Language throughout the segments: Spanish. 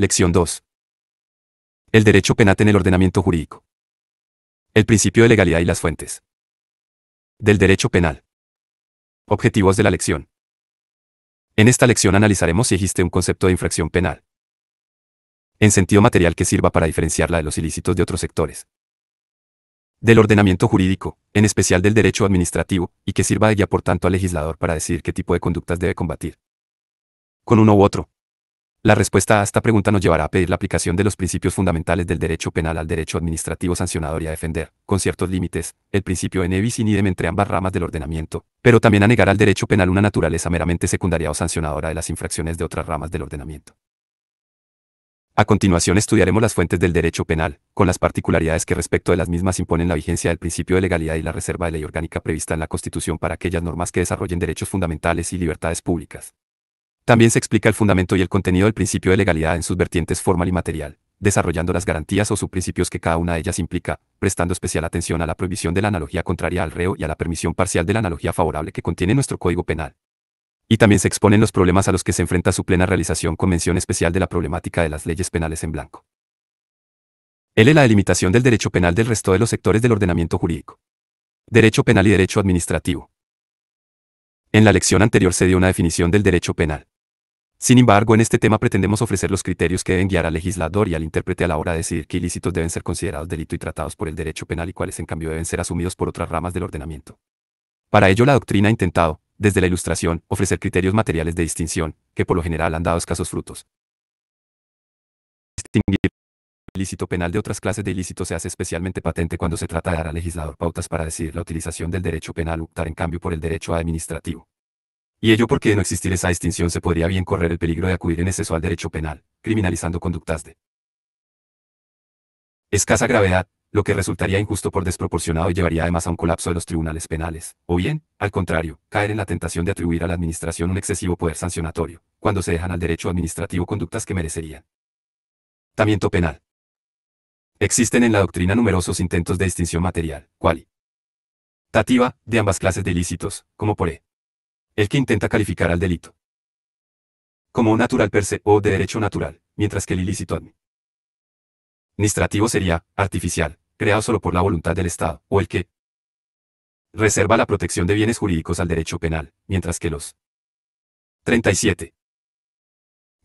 Lección 2. El derecho penal en el ordenamiento jurídico. El principio de legalidad y las fuentes. Del derecho penal. Objetivos de la lección. En esta lección analizaremos si existe un concepto de infracción penal, en sentido material que sirva para diferenciarla de los ilícitos de otros sectores. Del ordenamiento jurídico, en especial del derecho administrativo, y que sirva de guía por tanto al legislador para decidir qué tipo de conductas debe combatir. Con uno u otro. La respuesta a esta pregunta nos llevará a pedir la aplicación de los principios fundamentales del derecho penal al derecho administrativo sancionador y a defender, con ciertos límites, el principio de ne bis in idem entre ambas ramas del ordenamiento, pero también a negar al derecho penal una naturaleza meramente secundaria o sancionadora de las infracciones de otras ramas del ordenamiento. A continuación estudiaremos las fuentes del derecho penal, con las particularidades que respecto de las mismas imponen la vigencia del principio de legalidad y la reserva de ley orgánica prevista en la Constitución para aquellas normas que desarrollen derechos fundamentales y libertades públicas. También se explica el fundamento y el contenido del principio de legalidad en sus vertientes formal y material, desarrollando las garantías o subprincipios que cada una de ellas implica, prestando especial atención a la prohibición de la analogía contraria al reo y a la permisión parcial de la analogía favorable que contiene nuestro Código Penal. Y también se exponen los problemas a los que se enfrenta su plena realización con mención especial de la problemática de las leyes penales en blanco. L. La delimitación del derecho penal del resto de los sectores del ordenamiento jurídico. Derecho penal y derecho administrativo. En la lección anterior se dio una definición del derecho penal. Sin embargo, en este tema pretendemos ofrecer los criterios que deben guiar al legislador y al intérprete a la hora de decidir qué ilícitos deben ser considerados delito y tratados por el derecho penal y cuáles en cambio deben ser asumidos por otras ramas del ordenamiento. Para ello la doctrina ha intentado, desde la Ilustración, ofrecer criterios materiales de distinción, que por lo general han dado escasos frutos. Distinguir el ilícito penal de otras clases de ilícitos se hace especialmente patente cuando se trata de dar al legislador pautas para decidir la utilización del derecho penal u optar en cambio por el derecho administrativo. Y ello porque de no existir esa distinción se podría bien correr el peligro de acudir en exceso al derecho penal, criminalizando conductas de escasa gravedad, lo que resultaría injusto por desproporcionado y llevaría además a un colapso de los tribunales penales, o bien, al contrario, caer en la tentación de atribuir a la administración un excesivo poder sancionatorio, cuando se dejan al derecho administrativo conductas que merecerían tratamiento penal. Existen en la doctrina numerosos intentos de distinción material, cualitativa, de ambas clases de ilícitos, como por el que intenta calificar al delito como un natural per se o de derecho natural, mientras que el ilícito administrativo sería artificial, creado solo por la voluntad del Estado, o el que reserva la protección de bienes jurídicos al derecho penal, mientras que los 37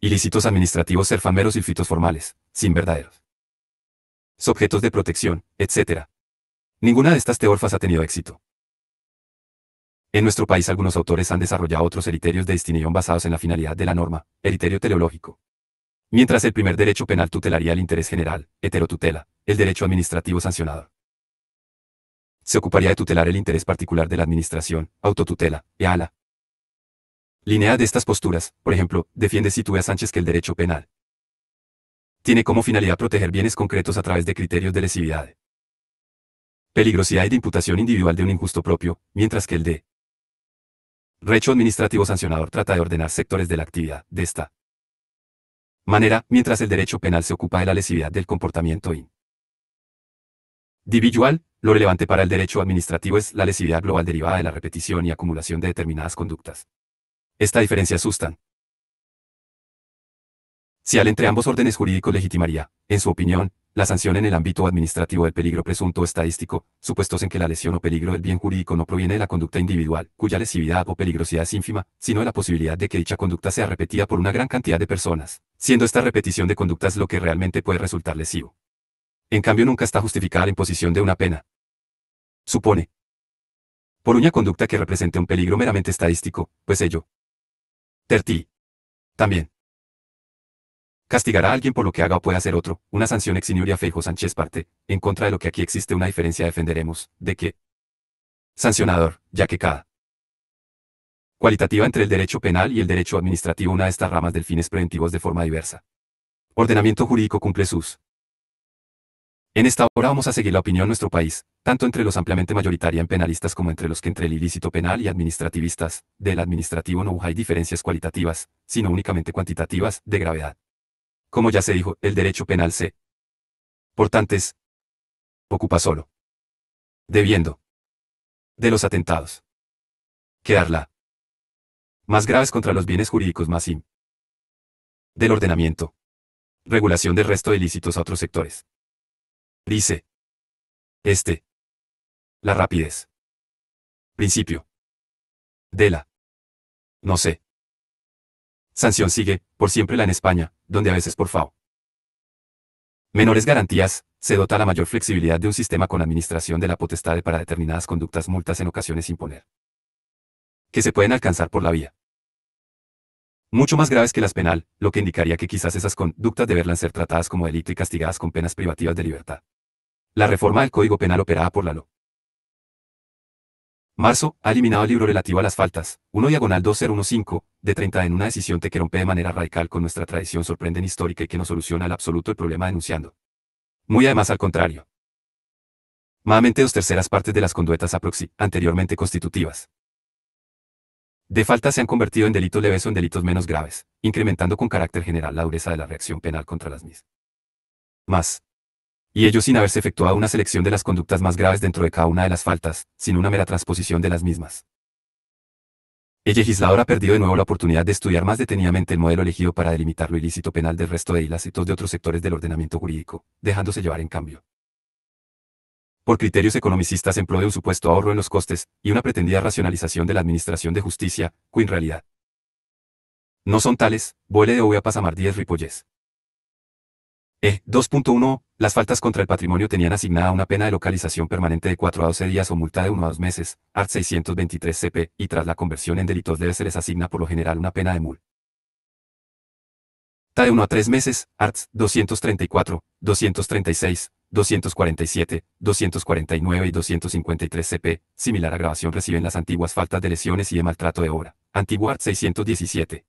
ilícitos administrativos serán meros ilícitos formales, sin verdaderos objetos de protección, etc. Ninguna de estas teorfas ha tenido éxito. En nuestro país algunos autores han desarrollado otros criterios de distinción basados en la finalidad de la norma, el criterio teleológico. Mientras el primer derecho penal tutelaría el interés general, heterotutela, el derecho administrativo sancionador se ocuparía de tutelar el interés particular de la administración, autotutela, y a la línea de estas posturas, por ejemplo, defiende Situé a Sánchez que el derecho penal tiene como finalidad proteger bienes concretos a través de criterios de lesividad, peligrosidad y de imputación individual de un injusto propio, mientras que el de derecho administrativo sancionador trata de ordenar sectores de la actividad de esta manera, mientras el derecho penal se ocupa de la lesividad del comportamiento individual. Lo relevante para el derecho administrativo es la lesividad global derivada de la repetición y acumulación de determinadas conductas. Esta diferencia sustancial entre ambos órdenes jurídicos legitimaría, en su opinión, la sanción en el ámbito administrativo del peligro presunto o estadístico, supuestos en que la lesión o peligro del bien jurídico no proviene de la conducta individual, cuya lesividad o peligrosidad es ínfima, sino de la posibilidad de que dicha conducta sea repetida por una gran cantidad de personas, siendo esta repetición de conductas lo que realmente puede resultar lesivo. En cambio nunca está justificada la imposición de una pena. Supone por una conducta que represente un peligro meramente estadístico, pues ello también castigará a alguien por lo que haga o pueda hacer otro, una sanción ex iniuria Feijóo Sánchez parte, en contra de lo que aquí existe una diferencia defenderemos, de que sancionador, ya que cada cualitativa entre el derecho penal y el derecho administrativo una de estas ramas del fines preventivos de forma diversa. Ordenamiento jurídico cumple sus. En esta obra vamos a seguir la opinión de nuestro país, tanto entre los ampliamente mayoritaria en penalistas como entre los que entre el ilícito penal y administrativistas, del administrativo no hay diferencias cualitativas, sino únicamente cuantitativas, de gravedad. Como ya se dijo, el derecho penal se, por tanto, ocupa solo debiendo de los atentados quedar la más graves contra los bienes jurídicos más del ordenamiento Regulación del resto de ilícitos a otros sectores. Dice. La rapidez. Principio. De la. No sé. Sanción sigue, por siempre la en España, donde a veces por FAO. Menores garantías, se dota la mayor flexibilidad de un sistema con administración de la potestad de para determinadas conductas multas en ocasiones imponer. Que se pueden alcanzar por la vía. Mucho más graves que las penal, lo que indicaría que quizás esas conductas deberán ser tratadas como delito y castigadas con penas privativas de libertad. La reforma del Código Penal operada por la LO. Marzo, ha eliminado el libro relativo a las faltas, 1/2015, de 30 en una decisión que rompe de manera radical con nuestra tradición sorprendente histórica y que no soluciona al absoluto el problema denunciando. Muy además al contrario. Nuevamente 2/3 partes de las conductas anteriormente constitutivas de falta se han convertido en delitos leves o en delitos menos graves, incrementando con carácter general la dureza de la reacción penal contra las mismas. Más. Y ello sin haberse efectuado una selección de las conductas más graves dentro de cada una de las faltas, sin una mera transposición de las mismas. El legislador ha perdido de nuevo la oportunidad de estudiar más detenidamente el modelo elegido para delimitar lo ilícito penal del resto de ilícitos de otros sectores del ordenamiento jurídico, dejándose llevar en cambio por criterios economicistas en pro de un supuesto ahorro en los costes, y una pretendida racionalización de la administración de justicia, que en realidad no son tales, vuele de OVA Pasamar 10 Ripollés. 2.1. Las faltas contra el patrimonio tenían asignada una pena de localización permanente de 4 a 12 días o multa de 1 a 2 meses, art. 623 CP, y tras la conversión en delitos leves se les asigna por lo general una pena de multa de 1 a 3 meses, art. 234, 236, 247, 249 y 253 CP, similar agravación reciben las antiguas faltas de lesiones y de maltrato de obra, antiguo art. 617.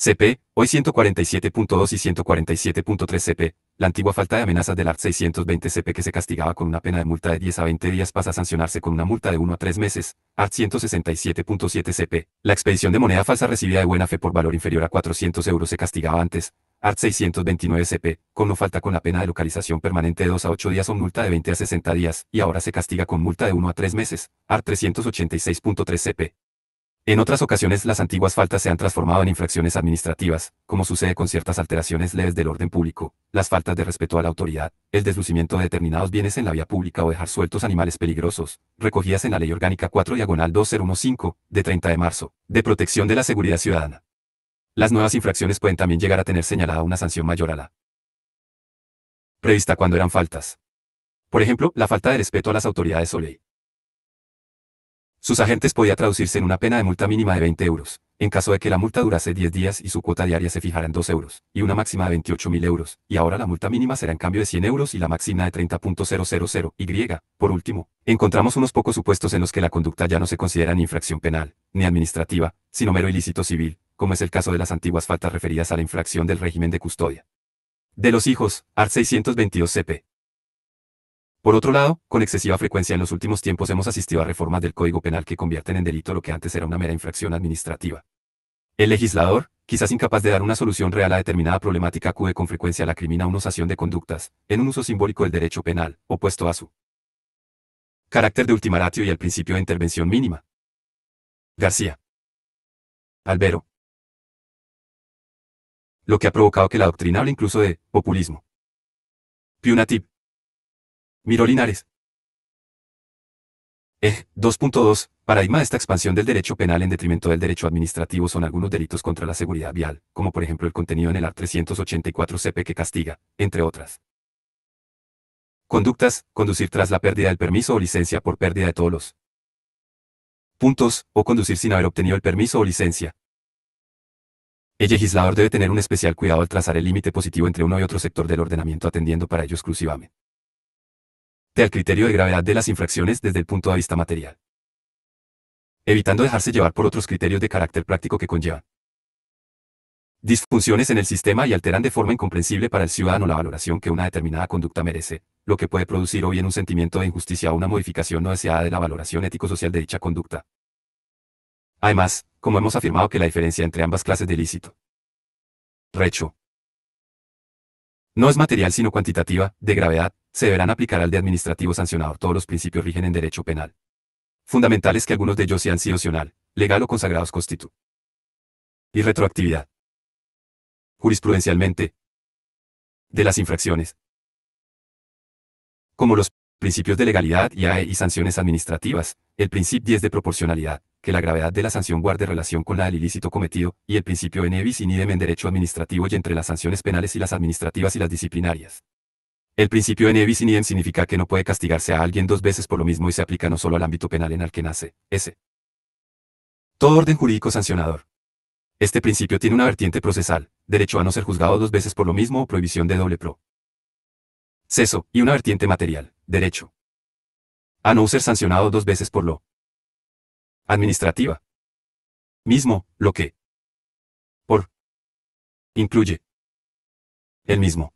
CP, hoy 147.2 y 147.3 CP, la antigua falta de amenazas del art. 620 CP que se castigaba con una pena de multa de 10 a 20 días pasa a sancionarse con una multa de 1 a 3 meses, art. 167.7 CP, la expedición de moneda falsa recibida de buena fe por valor inferior a 400 euros se castigaba antes, art. 629 CP, con no falta con la pena de localización permanente de 2 a 8 días o multa de 20 a 60 días, y ahora se castiga con multa de 1 a 3 meses, art. 386.3 CP. En otras ocasiones las antiguas faltas se han transformado en infracciones administrativas, como sucede con ciertas alteraciones leves del orden público, las faltas de respeto a la autoridad, el deslucimiento de determinados bienes en la vía pública o dejar sueltos animales peligrosos, recogidas en la Ley Orgánica 4/2015, de 30 de marzo, de protección de la seguridad ciudadana. Las nuevas infracciones pueden también llegar a tener señalada una sanción mayor a la prevista cuando eran faltas. Por ejemplo, la falta de respeto a las autoridades o ley. Sus agentes podía traducirse en una pena de multa mínima de 20 euros, en caso de que la multa durase 10 días y su cuota diaria se fijara en 2 euros, y una máxima de 28.000 euros, y ahora la multa mínima será en cambio de 100 euros y la máxima de 30.000 y. Por último, encontramos unos pocos supuestos en los que la conducta ya no se considera ni infracción penal, ni administrativa, sino mero ilícito civil, como es el caso de las antiguas faltas referidas a la infracción del régimen de custodia de los hijos, art. 622 CP. Por otro lado, con excesiva frecuencia en los últimos tiempos hemos asistido a reformas del Código Penal que convierten en delito lo que antes era una mera infracción administrativa. El legislador, quizás incapaz de dar una solución real a determinada problemática, acude con frecuencia a la criminalización de conductas, en un uso simbólico del derecho penal, opuesto a su carácter de ultima ratio y al principio de intervención mínima. García. Albero. Lo que ha provocado que la doctrina hable incluso de populismo punitive. Miró Linares. 2.2. Paradigma de esta expansión del derecho penal en detrimento del derecho administrativo son algunos delitos contra la seguridad vial, como por ejemplo el contenido en el art. 384 CP que castiga, entre otras conductas, conducir tras la pérdida del permiso o licencia por pérdida de todos los puntos, o conducir sin haber obtenido el permiso o licencia. El legislador debe tener un especial cuidado al trazar el límite positivo entre uno y otro sector del ordenamiento, atendiendo para ello exclusivamente al criterio de gravedad de las infracciones desde el punto de vista material, evitando dejarse llevar por otros criterios de carácter práctico que conllevan disfunciones en el sistema y alteran de forma incomprensible para el ciudadano la valoración que una determinada conducta merece, lo que puede producir o bien un sentimiento de injusticia o una modificación no deseada de la valoración ético-social de dicha conducta. Además, como hemos afirmado que la diferencia entre ambas clases de ilícito recho no es material sino cuantitativa, de gravedad, se deberán aplicar al de administrativo sancionador. Todos los principios rigen en derecho penal. Fundamentales que algunos de ellos sean sí opcional, legal o consagrados constituyen y retroactividad. jurisprudencialmente, de las infracciones, como los principios de legalidad y sanciones administrativas, el principio 10 de proporcionalidad, que la gravedad de la sanción guarde relación con la del ilícito cometido, y el principio ne bis in idem en derecho administrativo y entre las sanciones penales y las administrativas y las disciplinarias. El principio ne bis in idem significa que no puede castigarse a alguien dos veces por lo mismo y se aplica no solo al ámbito penal en el que nace, todo orden jurídico sancionador. Este principio tiene una vertiente procesal, derecho a no ser juzgado dos veces por lo mismo o prohibición de doble proceso, y una vertiente material, derecho a no ser sancionado dos veces por lo administrativa. Mismo, lo que por incluye el mismo.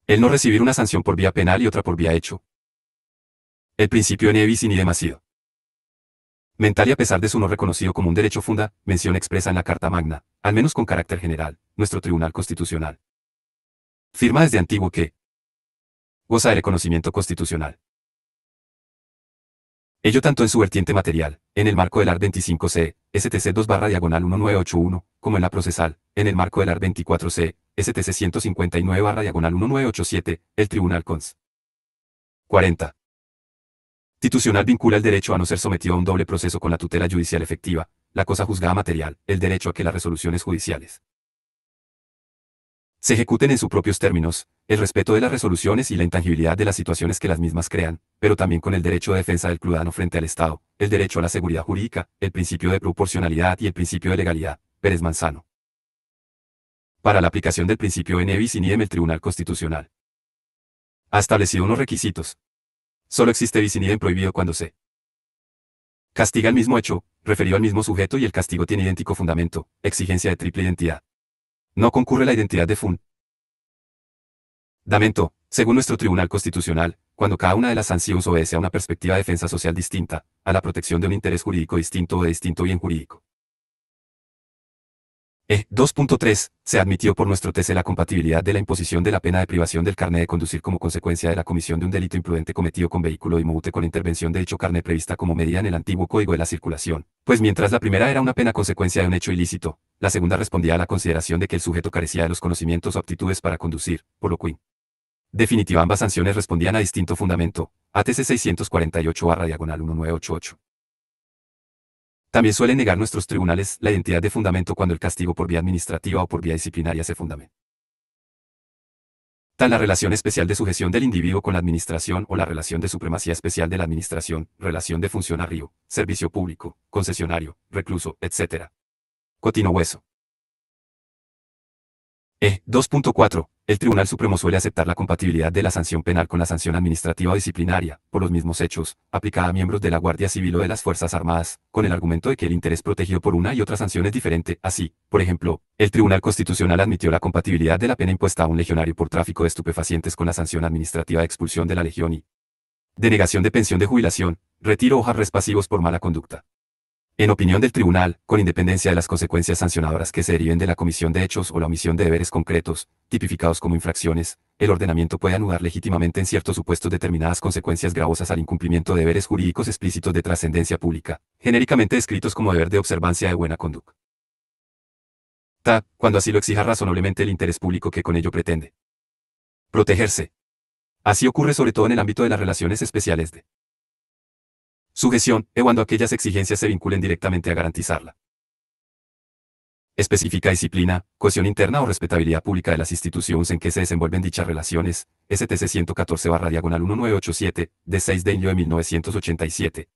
El no recibir una sanción por vía penal y otra por vía hecho. El principio ne bis in idem ha sido mental y a pesar de su no reconocido como un derecho funda, mención expresa en la Carta Magna, al menos con carácter general, nuestro Tribunal Constitucional. Firma desde antiguo que goza de reconocimiento constitucional. Ello tanto en su vertiente material, en el marco del art. 25c, STC 2/1981, como en la procesal, en el marco del art. 24c, STC 159/1987, el Tribunal Cons. 40. Constitucional vincula el derecho a no ser sometido a un doble proceso con la tutela judicial efectiva, la cosa juzgada material, el derecho a que las resoluciones judiciales se ejecuten en sus propios términos, el respeto de las resoluciones y la intangibilidad de las situaciones que las mismas crean, pero también con el derecho de defensa del ciudadano frente al Estado, el derecho a la seguridad jurídica, el principio de proporcionalidad y el principio de legalidad. Pérez Manzano. Para la aplicación del principio ne bis in idem, el Tribunal Constitucional ha establecido unos requisitos. Solo existe bis in idem prohibido cuando se castiga el mismo hecho, referido al mismo sujeto y el castigo tiene idéntico fundamento, exigencia de triple identidad. No concurre la identidad de fundamento, según nuestro Tribunal Constitucional, cuando cada una de las sanciones obedece a una perspectiva de defensa social distinta, a la protección de un interés jurídico distinto o de distinto bien jurídico. 2.3. Se admitió por nuestro TC la compatibilidad de la imposición de la pena de privación del carné de conducir como consecuencia de la comisión de un delito imprudente cometido con vehículo imute con la intervención de dicho carné prevista como medida en el antiguo Código de la Circulación, pues mientras la primera era una pena consecuencia de un hecho ilícito, la segunda respondía a la consideración de que el sujeto carecía de los conocimientos o aptitudes para conducir, por lo que definitiva ambas sanciones respondían a distinto fundamento, ATC 648/1988. También suelen negar nuestros tribunales la identidad de fundamento cuando el castigo por vía administrativa o por vía disciplinaria se fundamenta en la relación especial de sujeción del individuo con la administración o la relación de supremacía especial de la administración, relación de funcionario, servicio público, concesionario, recluso, etc. Cotino hueso. 2.4. El Tribunal Supremo suele aceptar la compatibilidad de la sanción penal con la sanción administrativa o disciplinaria, por los mismos hechos, aplicada a miembros de la Guardia Civil o de las Fuerzas Armadas, con el argumento de que el interés protegido por una y otra sanción es diferente. Así, por ejemplo, el Tribunal Constitucional admitió la compatibilidad de la pena impuesta a un legionario por tráfico de estupefacientes con la sanción administrativa de expulsión de la legión y denegación de pensión de jubilación, retiro o res pasivos por mala conducta. En opinión del tribunal, con independencia de las consecuencias sancionadoras que se deriven de la comisión de hechos o la omisión de deberes concretos, tipificados como infracciones, el ordenamiento puede anudar legítimamente en ciertos supuestos determinadas consecuencias gravosas al incumplimiento de deberes jurídicos explícitos de trascendencia pública, genéricamente descritos como deber de observancia de buena conducta. Cuando así lo exija razonablemente el interés público que con ello pretende protegerse. Así ocurre sobre todo en el ámbito de las relaciones especiales de sujeción, cuando aquellas exigencias se vinculen directamente a garantizarla específica disciplina, cohesión interna o respetabilidad pública de las instituciones en que se desenvuelven dichas relaciones, STC 114/1987, de 6 de enero de 1987.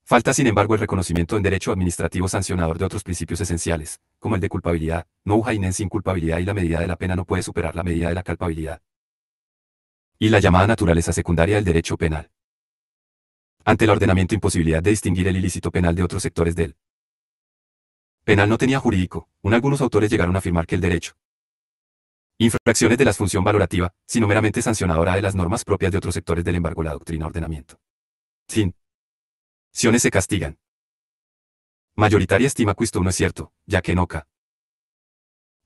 Falta sin embargo el reconocimiento en derecho administrativo sancionador de otros principios esenciales, como el de culpabilidad, no ujainen sin culpabilidad y la medida de la pena no puede superar la medida de la culpabilidad. Y la llamada naturaleza secundaria del derecho penal. Ante el ordenamiento imposibilidad de distinguir el ilícito penal de otros sectores del penal no tenía jurídico, algunos autores llegaron a afirmar que el derecho infracciones de la función valorativa, sino meramente sancionadora de las normas propias de otros sectores del embargo la doctrina ordenamiento. Sanciones se castigan. Mayoritaria estima que esto no es cierto, ya que no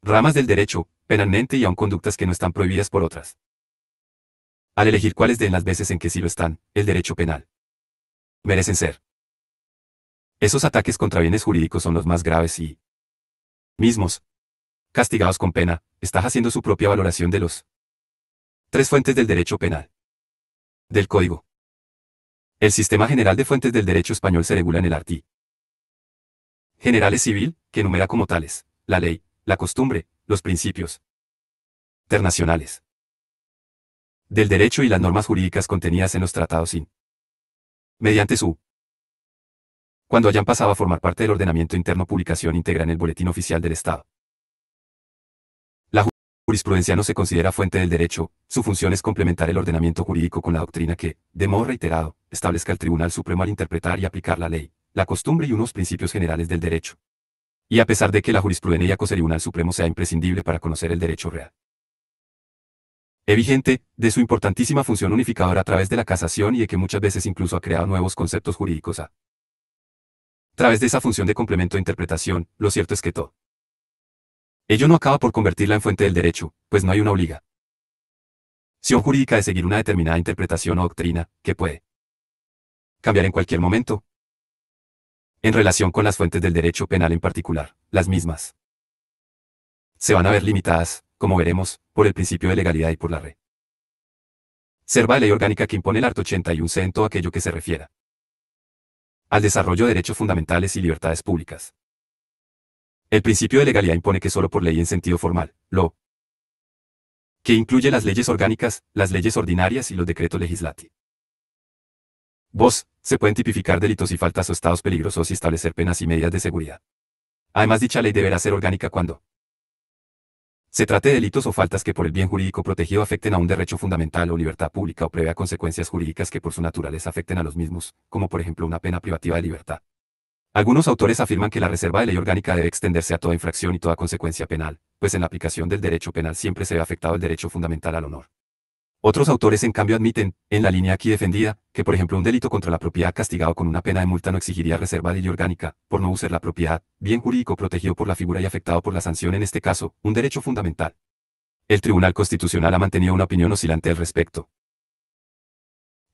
ramas del derecho, penalmente y aun conductas que no están prohibidas por otras. Al elegir cuáles de las veces en que sí lo están, el derecho penal merecen ser. Esos ataques contra bienes jurídicos son los más graves y mismos castigados con pena, está haciendo su propia valoración de los tres fuentes del derecho penal. Del Código. El Sistema General de Fuentes del Derecho Español se regula en el artículo Generales Civil, que enumera como tales la ley, la costumbre, los principios internacionales del derecho y las normas jurídicas contenidas en los tratados mediante su cuando hayan pasado a formar parte del ordenamiento interno, publicación íntegra en el Boletín Oficial del Estado. La jurisprudencia no se considera fuente del derecho, su función es complementar el ordenamiento jurídico con la doctrina que, de modo reiterado, establezca el Tribunal Supremo al interpretar y aplicar la ley, la costumbre y unos principios generales del derecho. Y a pesar de que la jurisprudencia del Tribunal Supremo sea imprescindible para conocer el derecho real vigente, de su importantísima función unificadora a través de la casación y de que muchas veces incluso ha creado nuevos conceptos jurídicos a través de esa función de complemento de interpretación, lo cierto es que todo ello no acaba por convertirla en fuente del derecho, pues no hay una obligación jurídica de seguir una determinada interpretación o doctrina, que puede cambiar en cualquier momento. En relación con las fuentes del derecho penal en particular, las mismas se van a ver limitadas, como veremos, por el principio de legalidad y por la reserva de ley orgánica que impone el art. 81c en todo aquello que se refiera al desarrollo de derechos fundamentales y libertades públicas. El principio de legalidad impone que solo por ley en sentido formal, lo que incluye las leyes orgánicas, las leyes ordinarias y los decretos legislativos, se pueden tipificar delitos y faltas o estados peligrosos y establecer penas y medidas de seguridad. Además, dicha ley deberá ser orgánica cuando se trate de delitos o faltas que por el bien jurídico protegido afecten a un derecho fundamental o libertad pública o prevea consecuencias jurídicas que por su naturaleza afecten a los mismos, como por ejemplo una pena privativa de libertad. Algunos autores afirman que la reserva de ley orgánica debe extenderse a toda infracción y toda consecuencia penal, pues en la aplicación del derecho penal siempre se ve afectado el derecho fundamental al honor. Otros autores en cambio admiten, en la línea aquí defendida, que por ejemplo un delito contra la propiedad castigado con una pena de multa no exigiría reserva de ley orgánica, por no usar la propiedad, bien jurídico protegido por la figura y afectado por la sanción, en este caso, un derecho fundamental. El Tribunal Constitucional ha mantenido una opinión oscilante al respecto.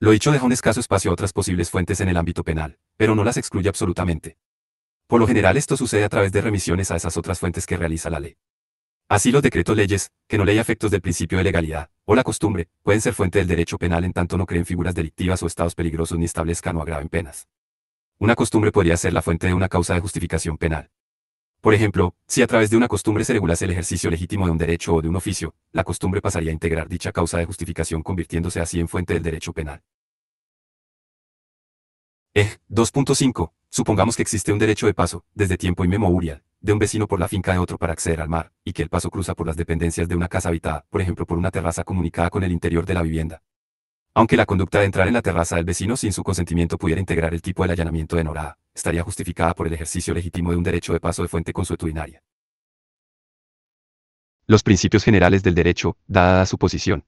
Lo dicho deja un escaso espacio a otras posibles fuentes en el ámbito penal, pero no las excluye absolutamente. Por lo general esto sucede a través de remisiones a esas otras fuentes que realiza la ley. Así los decretos leyes, que no ley a efectos del principio de legalidad, o la costumbre, pueden ser fuente del derecho penal en tanto no creen figuras delictivas o estados peligrosos ni establezcan o agraven penas. Una costumbre podría ser la fuente de una causa de justificación penal. Por ejemplo, si a través de una costumbre se regulase el ejercicio legítimo de un derecho o de un oficio, la costumbre pasaría a integrar dicha causa de justificación convirtiéndose así en fuente del derecho penal. 2.5. Supongamos que existe un derecho de paso, desde tiempo inmemorial, de un vecino por la finca de otro para acceder al mar, y que el paso cruza por las dependencias de una casa habitada, por ejemplo por una terraza comunicada con el interior de la vivienda. Aunque la conducta de entrar en la terraza del vecino sin su consentimiento pudiera integrar el tipo del allanamiento de norada, estaría justificada por el ejercicio legítimo de un derecho de paso de fuente consuetudinaria. Los principios generales del derecho, dada su posición.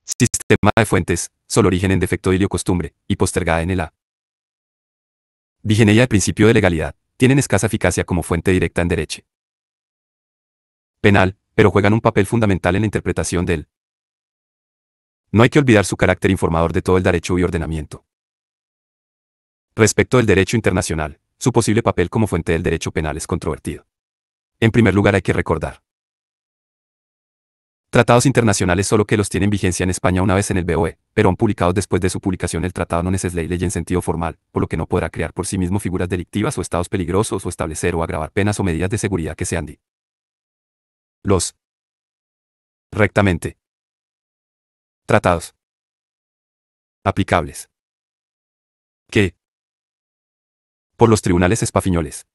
Sistema de fuentes, solo origen en defecto de costumbre, y postergada en el a. Vigencia del principio de legalidad, tienen escasa eficacia como fuente directa en derecho penal, pero juegan un papel fundamental en la interpretación del. No hay que olvidar su carácter informador de todo el derecho y ordenamiento. Respecto del derecho internacional, su posible papel como fuente del derecho penal es controvertido. En primer lugar hay que recordar tratados internacionales solo que los tienen vigencia en España una vez en el BOE, pero aún publicados después de su publicación el tratado no es ley en sentido formal, por lo que no podrá crear por sí mismo figuras delictivas o estados peligrosos o establecer o agravar penas o medidas de seguridad que sean los rectamente tratados aplicables que por los tribunales españoles.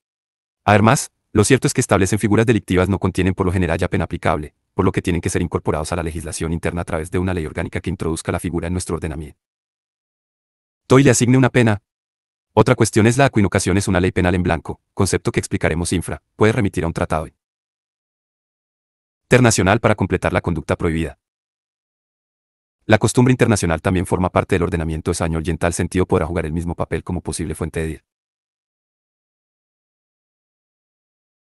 Además, lo cierto es que establecen figuras delictivas no contienen por lo general ya pena aplicable, por lo que tienen que ser incorporados a la legislación interna a través de una ley orgánica que introduzca la figura en nuestro ordenamiento y le asigne una pena. Otra cuestión es la acuinocación, es una ley penal en blanco, concepto que explicaremos infra, puede remitir a un tratado internacional para completar la conducta prohibida. La costumbre internacional también forma parte del ordenamiento español y en tal sentido podrá jugar el mismo papel como posible fuente de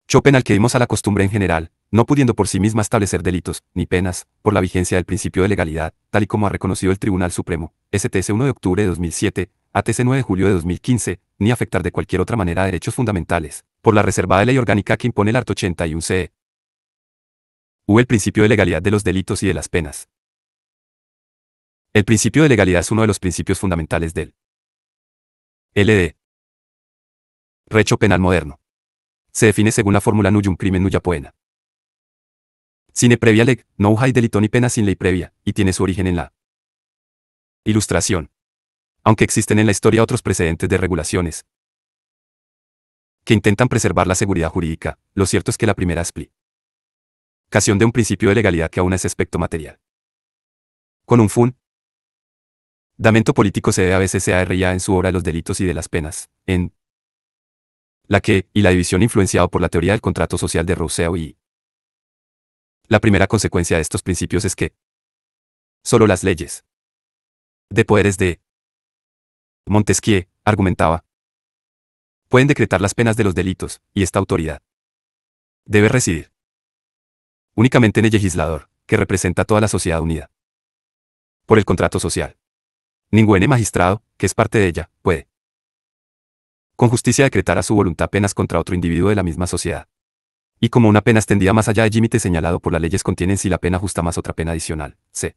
derecho penal que dimos a la costumbre en general, no pudiendo por sí misma establecer delitos, ni penas, por la vigencia del principio de legalidad, tal y como ha reconocido el Tribunal Supremo, STS 1 de octubre de 2007, ATC 9 de julio de 2015, ni afectar de cualquier otra manera derechos fundamentales, por la reservada ley orgánica que impone el art. 81c. U el principio de legalidad de los delitos y de las penas. El principio de legalidad es uno de los principios fundamentales del LD. Derecho penal moderno. Se define según la fórmula nullum crimen nulla poena. Sine previa leg, no hay delito ni pena sin ley previa, y tiene su origen en la Ilustración. Aunque existen en la historia otros precedentes de regulaciones que intentan preservar la seguridad jurídica, lo cierto es que la primera explicación de un principio de legalidad que aún es aspecto material. Con un fundamento político se ve a veces CARIA en su obra de los delitos y de las penas, en la que, y la división influenciado por la teoría del contrato social de Rousseau y la primera consecuencia de estos principios es que solo las leyes de poderes de Montesquieu, argumentaba, pueden decretar las penas de los delitos, y esta autoridad debe residir únicamente en el legislador, que representa a toda la sociedad unida por el contrato social. Ningún magistrado, que es parte de ella, puede con justicia decretar a su voluntad penas contra otro individuo de la misma sociedad. Y como una pena extendida más allá del límite señalado por las leyes contienen si la pena justa más otra pena adicional, se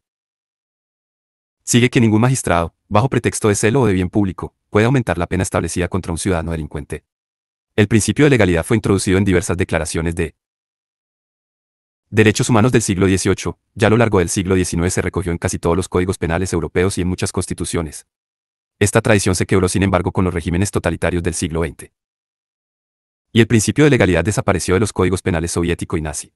sigue que ningún magistrado, bajo pretexto de celo o de bien público, puede aumentar la pena establecida contra un ciudadano delincuente. El principio de legalidad fue introducido en diversas declaraciones de derechos humanos del siglo XVIII, ya a lo largo del siglo XIX se recogió en casi todos los códigos penales europeos y en muchas constituciones. Esta tradición se quebró sin embargo con los regímenes totalitarios del siglo XX. Y el principio de legalidad desapareció de los códigos penales soviético y nazi.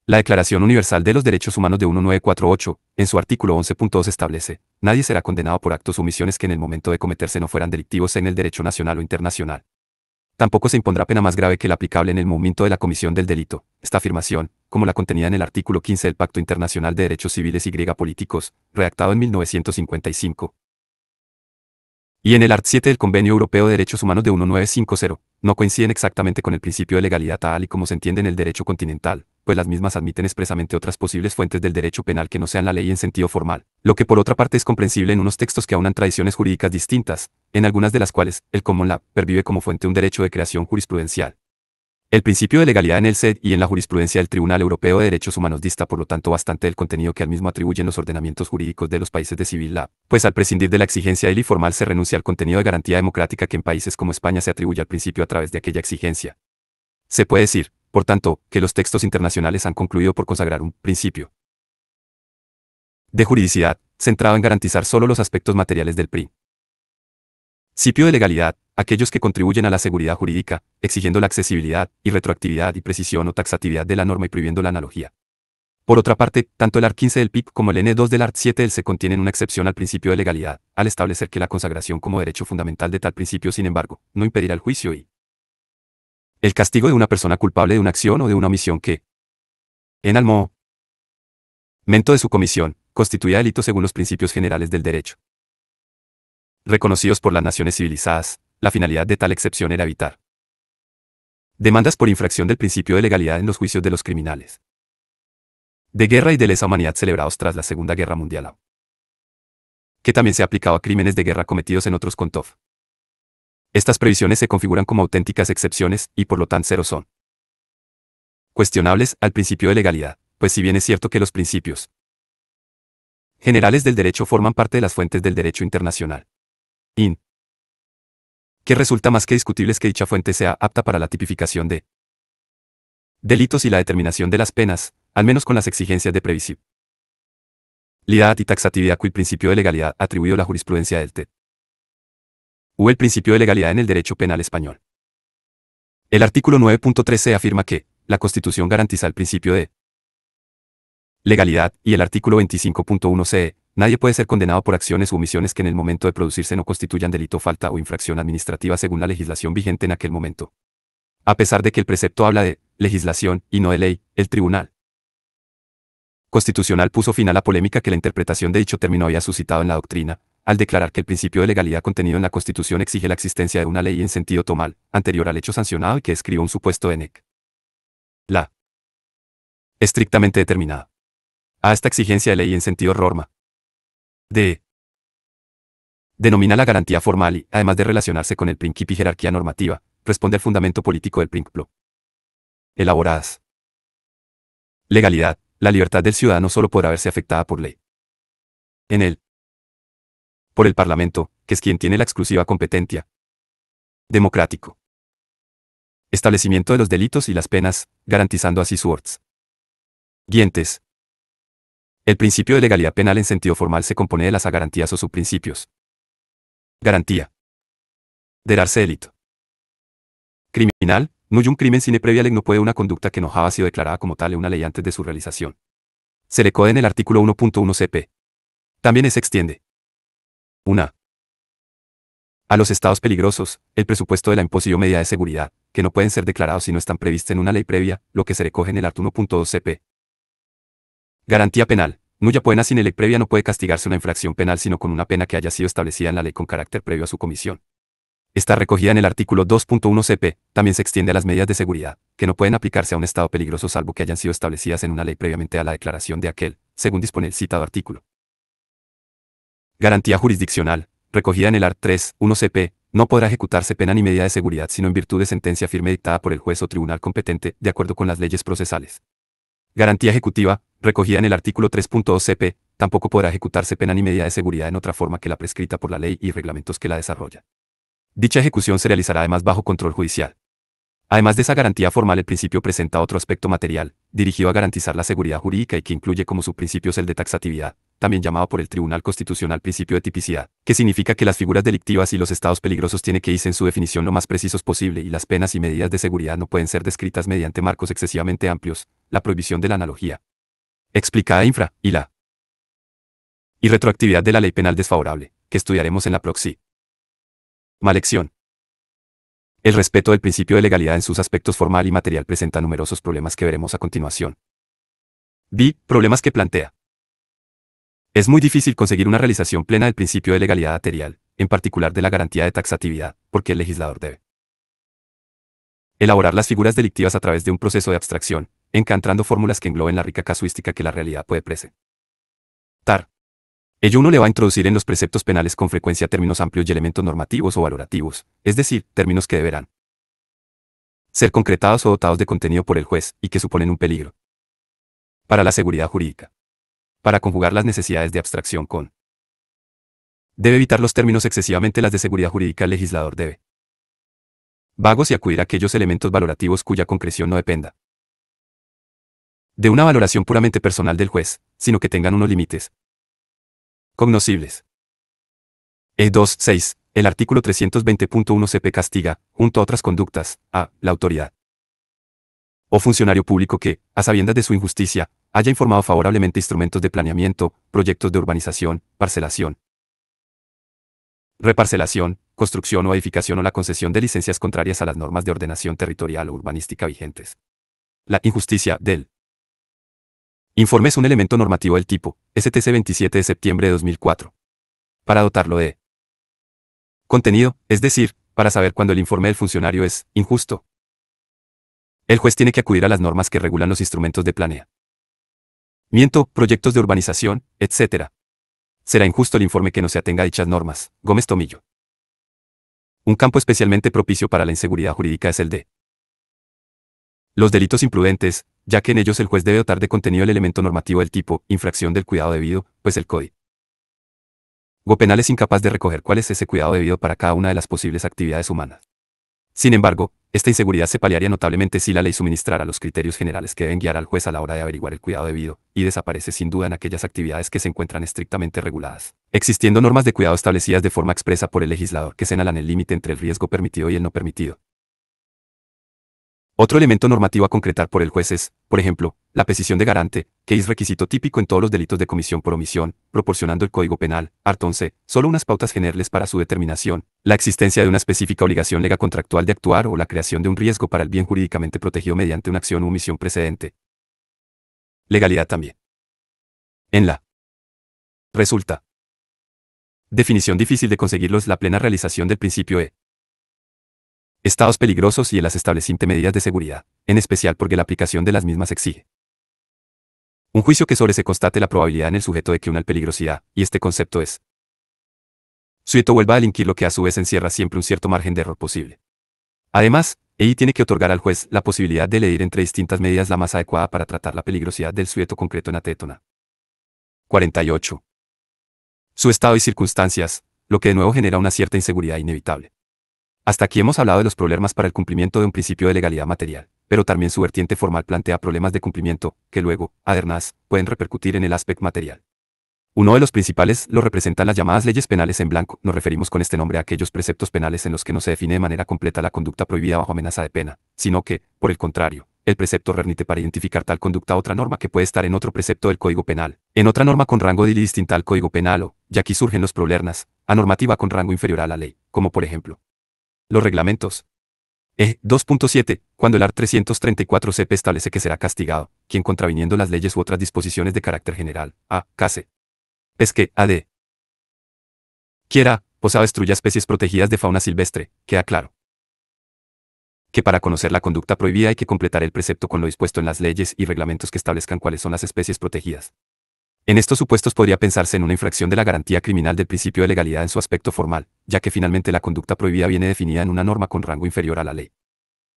La Declaración Universal de los Derechos Humanos de 1948, en su artículo 11.2 establece, nadie será condenado por actos o omisiones que en el momento de cometerse no fueran delictivos en el derecho nacional o internacional. Tampoco se impondrá pena más grave que la aplicable en el momento de la comisión del delito. Esta afirmación, como la contenida en el artículo 15 del Pacto Internacional de Derechos Civiles y Políticos, redactado en 1955, y en el art. 7 del Convenio Europeo de Derechos Humanos de 1950, no coinciden exactamente con el principio de legalidad tal y como se entiende en el derecho continental, pues las mismas admiten expresamente otras posibles fuentes del derecho penal que no sean la ley en sentido formal, lo que por otra parte es comprensible en unos textos que aunan tradiciones jurídicas distintas, en algunas de las cuales el common law pervive como fuente un derecho de creación jurisprudencial. El principio de legalidad en el CED y en la jurisprudencia del Tribunal Europeo de Derechos Humanos dista por lo tanto bastante del contenido que al mismo atribuyen los ordenamientos jurídicos de los países de civil law, pues al prescindir de la exigencia de ley formal se renuncia al contenido de garantía democrática que en países como España se atribuye al principio a través de aquella exigencia. Se puede decir, por tanto, que los textos internacionales han concluido por consagrar un principio de juridicidad, centrado en garantizar solo los aspectos materiales del principio de legalidad, aquellos que contribuyen a la seguridad jurídica, exigiendo la accesibilidad y retroactividad y precisión o taxatividad de la norma y prohibiendo la analogía. Por otra parte, tanto el art. 15 del PIP como el N2 del art. 7 del C contienen una excepción al principio de legalidad, al establecer que la consagración como derecho fundamental de tal principio, sin embargo, no impedirá el juicio y el castigo de una persona culpable de una acción o de una omisión que, en el momento de su comisión, constituya delito según los principios generales del derecho reconocidos por las naciones civilizadas. La finalidad de tal excepción era evitar demandas por infracción del principio de legalidad en los juicios de los criminales de guerra y de lesa humanidad celebrados tras la Segunda Guerra Mundial, que también se ha aplicado a crímenes de guerra cometidos en otros contextos. Estas previsiones se configuran como auténticas excepciones y por lo tanto cero son cuestionables al principio de legalidad, pues si bien es cierto que los principios generales del derecho forman parte de las fuentes del derecho internacional, que resulta más que discutible que dicha fuente sea apta para la tipificación de delitos y la determinación de las penas, al menos con las exigencias de previsibilidad y taxatividad cuyo principio de legalidad atribuido la jurisprudencia del TED. U el principio de legalidad en el derecho penal español. El artículo 9.13 afirma que la Constitución garantiza el principio de legalidad, y el artículo 25.1 CE, nadie puede ser condenado por acciones u omisiones que en el momento de producirse no constituyan delito, falta o infracción administrativa según la legislación vigente en aquel momento. A pesar de que el precepto habla de legislación y no de ley, el Tribunal Constitucional puso fin a la polémica que la interpretación de dicho término había suscitado en la doctrina, al declarar que el principio de legalidad contenido en la Constitución exige la existencia de una ley en sentido tomal, anterior al hecho sancionado y que describa un supuesto de nec. La estrictamente determinada. A esta exigencia de ley en sentido norma denomina la garantía formal y, además de relacionarse con el principio y jerarquía normativa, responde al fundamento político del principio. Elaboradas. Legalidad, La libertad del ciudadano solo podrá verse afectada por ley. En él. Por el Parlamento, que es quien tiene la exclusiva competencia. Democrático. Establecimiento de los delitos y las penas, garantizando así su ordre. Guientes. El principio de legalidad penal en sentido formal se compone de las garantías o subprincipios. Garantía. De darse delito. Criminal, null un crimen sine previa ley no puede una conducta que no haya sido declarada como tal en una ley antes de su realización. Se le code en el artículo 1.1 CP. También se extiende. 1. A los estados peligrosos, el presupuesto de la imposición medida de seguridad, que no pueden ser declarados si no están previstos en una ley previa, lo que se recoge en el artículo 1.2 CP. Garantía penal. Nulla pena sin ley previa no puede castigarse una infracción penal sino con una pena que haya sido establecida en la ley con carácter previo a su comisión. Está recogida en el artículo 2.1 CP, también se extiende a las medidas de seguridad, que no pueden aplicarse a un estado peligroso salvo que hayan sido establecidas en una ley previamente a la declaración de aquel, según dispone el citado artículo. Garantía jurisdiccional, recogida en el art. 3.1 CP, no podrá ejecutarse pena ni medida de seguridad sino en virtud de sentencia firme dictada por el juez o tribunal competente, de acuerdo con las leyes procesales. Garantía ejecutiva, recogida en el artículo 3.2 CP, tampoco podrá ejecutarse pena ni medida de seguridad en otra forma que la prescrita por la ley y reglamentos que la desarrollan. Dicha ejecución se realizará además bajo control judicial. Además de esa garantía formal, el principio presenta otro aspecto material, dirigido a garantizar la seguridad jurídica y que incluye como subprincipios el de taxatividad, también llamado por el Tribunal Constitucional principio de tipicidad, que significa que las figuras delictivas y los estados peligrosos tienen que irse en su definición lo más precisos posible y las penas y medidas de seguridad no pueden ser descritas mediante marcos excesivamente amplios, la prohibición de la analogía explicada infra, y la irretroactividad de la ley penal desfavorable, que estudiaremos en la próxima lección. El respeto del principio de legalidad en sus aspectos formal y material presenta numerosos problemas que veremos a continuación. Problemas que plantea. Es muy difícil conseguir una realización plena del principio de legalidad material, en particular de la garantía de taxatividad, porque el legislador debe elaborar las figuras delictivas a través de un proceso de abstracción, encontrando fórmulas que engloben la rica casuística que la realidad puede presentar. Ello uno le va a introducir en los preceptos penales con frecuencia términos amplios y elementos normativos o valorativos, es decir, términos que deberán ser concretados o dotados de contenido por el juez, y que suponen un peligro para la seguridad jurídica. Para conjugar las necesidades de abstracción con debe evitar los términos excesivamente las de seguridad jurídica, el legislador debe vagos y acudir a aquellos elementos valorativos cuya concreción no dependa de una valoración puramente personal del juez, sino que tengan unos límites cognoscibles. 2.6. El artículo 320.1 CP castiga, junto a otras conductas, a la autoridad o funcionario público que, a sabiendas de su injusticia, haya informado favorablemente instrumentos de planeamiento, proyectos de urbanización, parcelación, reparcelación, construcción o edificación o la concesión de licencias contrarias a las normas de ordenación territorial o urbanística vigentes. La injusticia del informe es un elemento normativo del tipo STC 27 de septiembre de 2004. Para dotarlo de contenido, es decir, para saber cuándo el informe del funcionario es injusto, el juez tiene que acudir a las normas que regulan los instrumentos de planeamiento, proyectos de urbanización, etc. Será injusto el informe que no se atenga a dichas normas. Gómez Tomillo. Un campo especialmente propicio para la inseguridad jurídica es el de los delitos imprudentes, ya que en ellos el juez debe dotar de contenido el elemento normativo del tipo infracción del cuidado debido, pues el Código Penal es incapaz de recoger cuál es ese cuidado debido para cada una de las posibles actividades humanas. Sin embargo, esta inseguridad se paliaría notablemente si la ley suministrara los criterios generales que deben guiar al juez a la hora de averiguar el cuidado debido, y desaparece sin duda en aquellas actividades que se encuentran estrictamente reguladas, existiendo normas de cuidado establecidas de forma expresa por el legislador que señalan el límite entre el riesgo permitido y el no permitido. Otro elemento normativo a concretar por el juez es, por ejemplo, la petición de garante, que es requisito típico en todos los delitos de comisión por omisión, proporcionando el Código Penal, art. 11, solo unas pautas generales para su determinación, la existencia de una específica obligación legal contractual de actuar o la creación de un riesgo para el bien jurídicamente protegido mediante una acción u omisión precedente. Legalidad también. En la resulta definición difícil de conseguirlos la plena realización del principio de estados peligrosos y en las establecientes medidas de seguridad, en especial porque la aplicación de las mismas exige un juicio que sobre se constate la probabilidad en el sujeto de que una peligrosidad, y este concepto es sujeto vuelva a delinquir, lo que a su vez encierra siempre un cierto margen de error posible. Además, EI tiene que otorgar al juez la posibilidad de elegir entre distintas medidas la más adecuada para tratar la peligrosidad del sujeto concreto en atétona. 48. Su estado y circunstancias, lo que de nuevo genera una cierta inseguridad inevitable. Hasta aquí hemos hablado de los problemas para el cumplimiento de un principio de legalidad material, pero también su vertiente formal plantea problemas de cumplimiento, que luego, además, pueden repercutir en el aspecto material. Uno de los principales lo representan las llamadas leyes penales en blanco. Nos referimos con este nombre a aquellos preceptos penales en los que no se define de manera completa la conducta prohibida bajo amenaza de pena, sino que, por el contrario, el precepto remite para identificar tal conducta a otra norma que puede estar en otro precepto del Código Penal, en otra norma con rango distinta al Código Penal o, y aquí surgen los problemas, a normativa con rango inferior a la ley, como por ejemplo los reglamentos. 2.7. Cuando el art. 334 CP establece que será castigado quien contraviniendo las leyes u otras disposiciones de carácter general, a. case, pesque, ad. quiera, posea o destruya especies protegidas de fauna silvestre, queda claro que para conocer la conducta prohibida hay que completar el precepto con lo dispuesto en las leyes y reglamentos que establezcan cuáles son las especies protegidas. En estos supuestos podría pensarse en una infracción de la garantía criminal del principio de legalidad en su aspecto formal, ya que finalmente la conducta prohibida viene definida en una norma con rango inferior a la ley.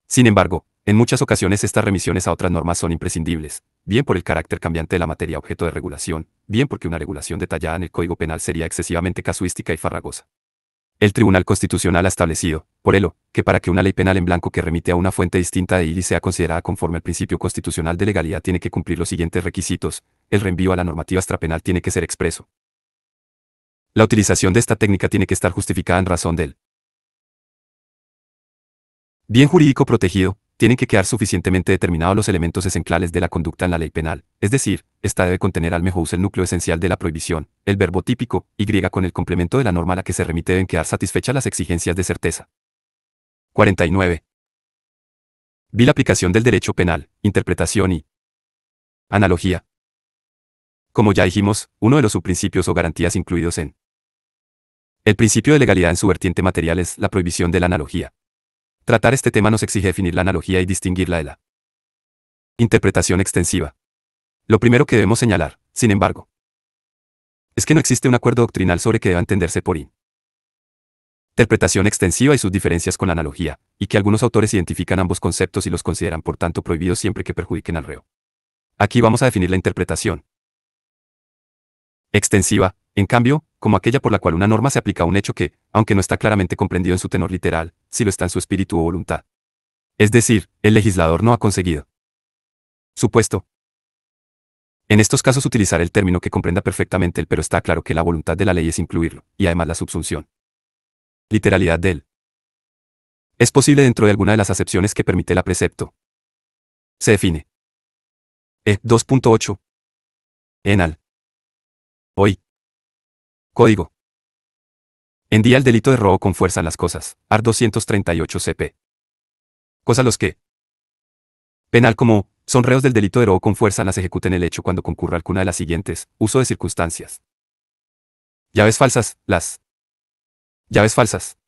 Sin embargo, en muchas ocasiones estas remisiones a otras normas son imprescindibles, bien por el carácter cambiante de la materia objeto de regulación, bien porque una regulación detallada en el Código Penal sería excesivamente casuística y farragosa. El Tribunal Constitucional ha establecido, por ello, que para que una ley penal en blanco que remite a una fuente distinta de ILI sea considerada conforme al principio constitucional de legalidad tiene que cumplir los siguientes requisitos: el reenvío a la normativa extrapenal tiene que ser expreso. La utilización de esta técnica tiene que estar justificada en razón del bien jurídico protegido, tienen que quedar suficientemente determinados los elementos esenciales de la conducta en la ley penal, es decir, esta debe contener al mejor el núcleo esencial de la prohibición, el verbo típico, y con el complemento de la norma a la que se remite deben quedar satisfechas las exigencias de certeza. 49. Vi la aplicación del derecho penal, interpretación y analogía. Como ya dijimos, uno de los subprincipios o garantías incluidos en el principio de legalidad en su vertiente material es la prohibición de la analogía. Tratar este tema nos exige definir la analogía y distinguirla de la interpretación extensiva. Lo primero que debemos señalar, sin embargo, es que no existe un acuerdo doctrinal sobre qué deba entenderse por interpretación extensiva y sus diferencias con la analogía, y que algunos autores identifican ambos conceptos y los consideran por tanto prohibidos siempre que perjudiquen al reo. Aquí vamos a definir la interpretación extensiva, en cambio, como aquella por la cual una norma se aplica a un hecho que, aunque no está claramente comprendido en su tenor literal, sí lo está en su espíritu o voluntad. Es decir, el legislador no ha conseguido supuesto. En estos casos utilizar el término que comprenda perfectamente el pero está claro que la voluntad de la ley es incluirlo, y además la subsunción. Literalidad del es posible dentro de alguna de las acepciones que permite la precepto. Se define. 2.8. Enal. Hoy. Código. En día el delito de robo con fuerza en las cosas, art. 238 CP. Cosa los que penal como son reos del delito de robo con fuerza las ejecuten el hecho cuando concurra alguna de las siguientes: uso de circunstancias, llaves falsas, las llaves falsas.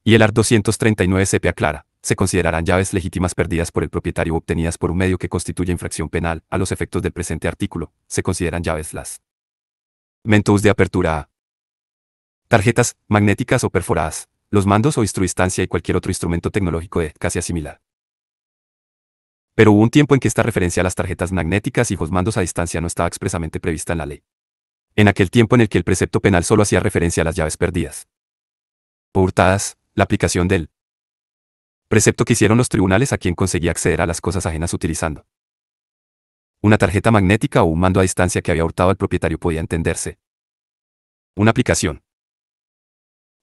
Y el art. 239 CP aclara, se considerarán llaves legítimas perdidas por el propietario o obtenidas por un medio que constituya infracción penal. A los efectos del presente artículo, se consideran llaves las mentos de apertura a tarjetas magnéticas o perforadas, los mandos o instruistancia y cualquier otro instrumento tecnológico de casi similar. Pero hubo un tiempo en que esta referencia a las tarjetas magnéticas y los mandos a distancia no estaba expresamente prevista en la ley. En aquel tiempo en el que el precepto penal solo hacía referencia a las llaves perdidas o hurtadas, la aplicación del precepto que hicieron los tribunales a quien conseguía acceder a las cosas ajenas utilizando una tarjeta magnética o un mando a distancia que había hurtado al propietario podía entenderse una aplicación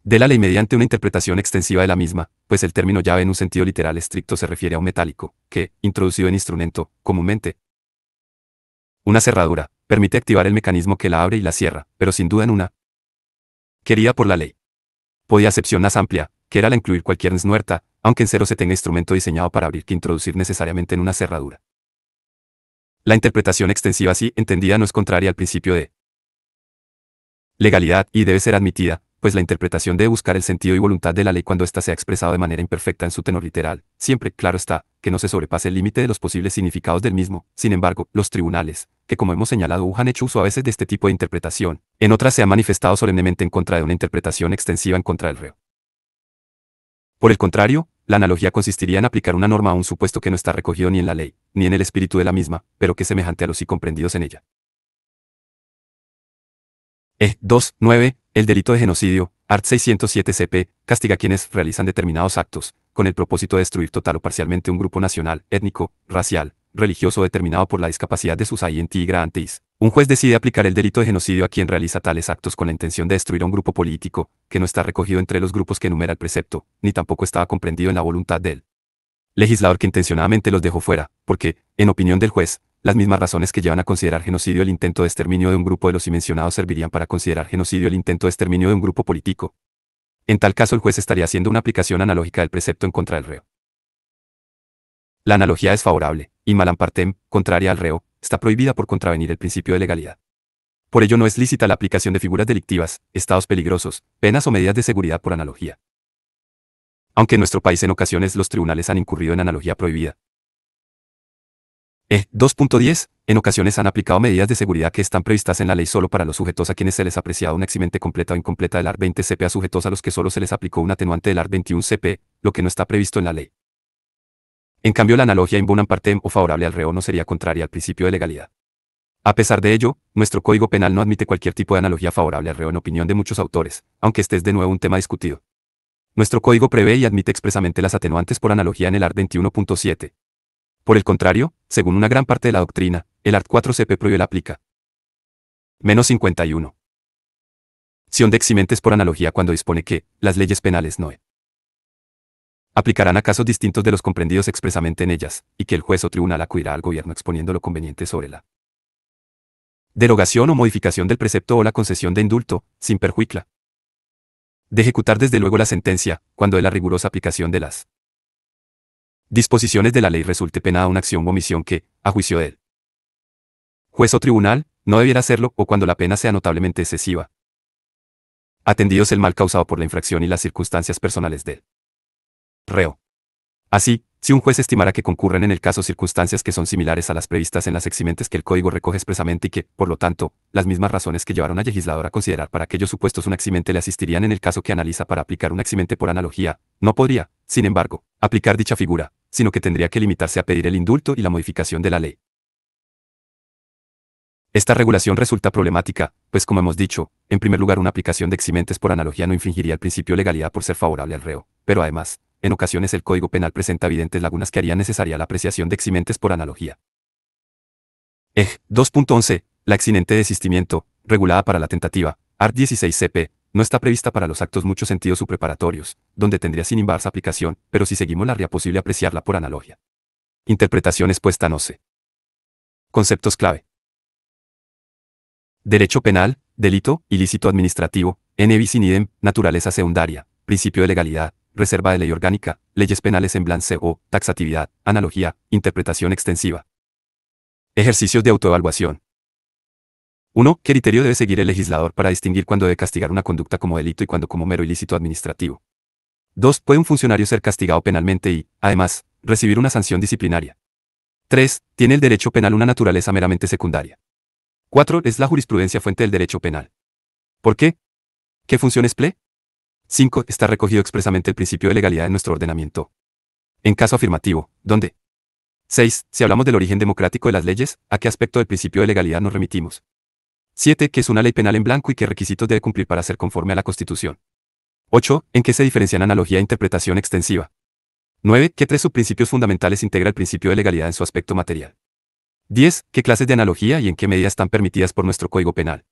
de la ley mediante una interpretación extensiva de la misma, pues el término llave en un sentido literal estricto se refiere a un metálico, que, introducido en instrumento, comúnmente una cerradura, permite activar el mecanismo que la abre y la cierra, pero sin duda en una querida por la ley. Podía acepción más amplia, que era la incluir cualquier nuerta, aunque en cero se tenga instrumento diseñado para abrir que introducir necesariamente en una cerradura. La interpretación extensiva así entendida no es contraria al principio de legalidad y debe ser admitida, pues la interpretación debe buscar el sentido y voluntad de la ley cuando ésta sea expresado de manera imperfecta en su tenor literal, siempre, claro está, que no se sobrepase el límite de los posibles significados del mismo. Sin embargo, los tribunales, que como hemos señalado han hecho uso a veces de este tipo de interpretación, en otras se han manifestado solemnemente en contra de una interpretación extensiva en contra del reo. Por el contrario, La analogía consistiría en aplicar una norma a un supuesto que no está recogido ni en la ley, ni en el espíritu de la misma, pero que es semejante a los sí comprendidos en ella. 2.9. El delito de genocidio, art. 607 CP, castiga a quienes realizan determinados actos, con el propósito de destruir total o parcialmente un grupo nacional, étnico, racial, religioso determinado por la discapacidad de sus integrantes. Un juez decide aplicar el delito de genocidio a quien realiza tales actos con la intención de destruir a un grupo político, que no está recogido entre los grupos que enumera el precepto, ni tampoco estaba comprendido en la voluntad del legislador que intencionadamente los dejó fuera, porque, en opinión del juez, las mismas razones que llevan a considerar genocidio el intento de exterminio de un grupo de los mencionados servirían para considerar genocidio el intento de exterminio de un grupo político. En tal caso el juez estaría haciendo una aplicación analógica del precepto en contra del reo. La analogía es favorable, y malam partem, contraria al reo, está prohibida por contravenir el principio de legalidad. Por ello no es lícita la aplicación de figuras delictivas, estados peligrosos, penas o medidas de seguridad por analogía. Aunque en nuestro país en ocasiones los tribunales han incurrido en analogía prohibida. 2.10. En ocasiones han aplicado medidas de seguridad que están previstas en la ley solo para los sujetos a quienes se les ha apreciado una eximente completa o incompleta del art. 20 CP a sujetos a los que solo se les aplicó un atenuante del art. 21 CP, lo que no está previsto en la ley. En cambio la analogía in bonam partem o favorable al reo no sería contraria al principio de legalidad. A pesar de ello, nuestro Código Penal no admite cualquier tipo de analogía favorable al reo en opinión de muchos autores, aunque este es de nuevo un tema discutido. Nuestro código prevé y admite expresamente las atenuantes por analogía en el art. 21.7. Por el contrario, según una gran parte de la doctrina, el art. 4 CP prohíbe la aplica. Menos 51. Ción de eximentes por analogía cuando dispone que las leyes penales no aplicarán a casos distintos de los comprendidos expresamente en ellas, y que el juez o tribunal acudirá al gobierno exponiendo lo conveniente sobre la derogación o modificación del precepto o la concesión de indulto, sin perjuicio de ejecutar desde luego la sentencia, cuando de la rigurosa aplicación de las disposiciones de la ley resulte penada una acción o omisión que, a juicio del juez o tribunal, no debiera hacerlo o cuando la pena sea notablemente excesiva, atendidos el mal causado por la infracción y las circunstancias personales del reo. Así, si un juez estimara que concurren en el caso circunstancias que son similares a las previstas en las eximentes que el Código recoge expresamente y que, por lo tanto, las mismas razones que llevaron al legislador a considerar para aquellos supuestos una eximente le asistirían en el caso que analiza para aplicar una eximente por analogía, no podría, sin embargo, aplicar dicha figura, sino que tendría que limitarse a pedir el indulto y la modificación de la ley. Esta regulación resulta problemática, pues como hemos dicho, en primer lugar una aplicación de eximentes por analogía no infringiría el principio de legalidad por ser favorable al reo, pero además, en ocasiones el Código Penal presenta evidentes lagunas que harían necesaria la apreciación de eximentes por analogía. 2.11. La eximente de desistimiento, regulada para la tentativa, art. 16 CP, no está prevista para los actos muchos sentidos preparatorios, donde tendría sin embargo aplicación, pero si seguimos la ría posible apreciarla por analogía. Interpretación expuesta no sé. Conceptos clave. Derecho penal, delito, ilícito administrativo, ne bis in idem, naturaleza secundaria, principio de legalidad, reserva de ley orgánica, leyes penales en blanco o taxatividad, analogía, interpretación extensiva. Ejercicios de autoevaluación. 1. ¿Qué criterio debe seguir el legislador para distinguir cuándo debe castigar una conducta como delito y cuándo como mero ilícito administrativo? 2. ¿Puede un funcionario ser castigado penalmente y, además, recibir una sanción disciplinaria? 3. ¿Tiene el derecho penal una naturaleza meramente secundaria? 4. ¿Es la jurisprudencia fuente del derecho penal? ¿Por qué? ¿Qué funciones ple? 5. Está recogido expresamente el principio de legalidad en nuestro ordenamiento. En caso afirmativo, ¿dónde? 6. Si hablamos del origen democrático de las leyes, ¿a qué aspecto del principio de legalidad nos remitimos? 7. ¿Qué es una ley penal en blanco y qué requisitos debe cumplir para ser conforme a la Constitución? 8. ¿En qué se diferencian analogía e interpretación extensiva? 9. ¿Qué tres subprincipios fundamentales integra el principio de legalidad en su aspecto material? 10. ¿Qué clases de analogía y en qué medida están permitidas por nuestro Código Penal?